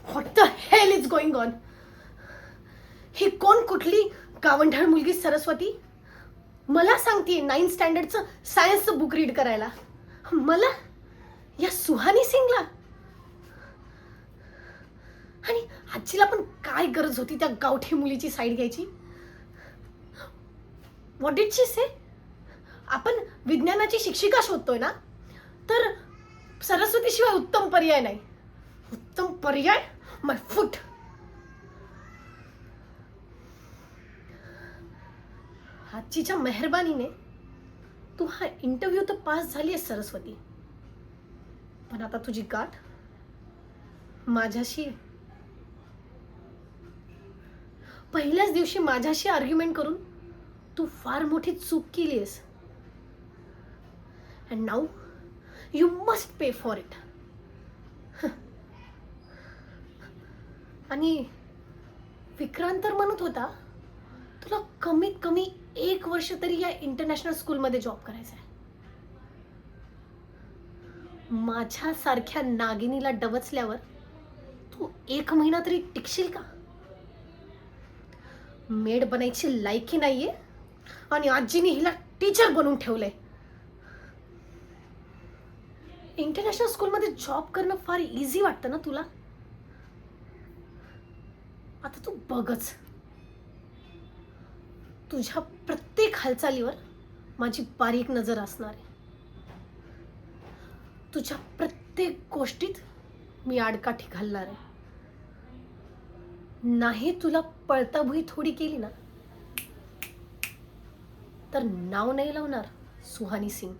What the hell is going on? ही कोण कुठली गावंढळ मुलगी सरस्वती? मला सांगते 9th स्टँडर्डचं सायन्सचं बुक रीड करायला. मला, या सुहानी सिंगला. आणि आजीला पण काय गरज होती त्या गावठी मुलीची साईड घ्यायची? व्हॉट डिड शी से? आपण विज्ञानाची शिक्षिका शोधतोय ना, तर सरस्वतीशिवाय उत्तम पर्याय नाही. उत्तम पर्याय? माय फूट. आजीच्या मेहरबानीने तू हा इंटरव्ह्यू तर पास झाली आहे सरस्वती, पण आता तुझी गाठ माझ्याशी. पहिल्याच दिवशी माझ्याशी आर्ग्युमेंट करून तू फार मोठी चूक केली आहेस. And now you must pay for it. आणि विक्रांत तर म्हणत होता तुला कमीत कमी 1 वर्ष तरी या इंटरनॅशनल स्कूलमध्ये जॉब करायचा आहे. माझ्यासारख्या नागिनीला डवचल्यावर तू 1 महिना तरी टिकशील का? मेड बनायची लायकी नाहीये आणि आजीने हिला टीचर बनवून ठेवलंय. इंटरनॅशनल स्कूलमध्ये जॉब करणं फार इझी वाटतं ना तुला? आता तू बघच, तुझ्या प्रत्येक हालचालीवर माझी बारीक नजर असणार आहे. तुझ्या प्रत्येक गोष्टीत मी आडकाठी घालणार आहे. नाही तुला पळताभुई थोडी केली ना, तर नाव नाही लावणार सुहानी सिंग.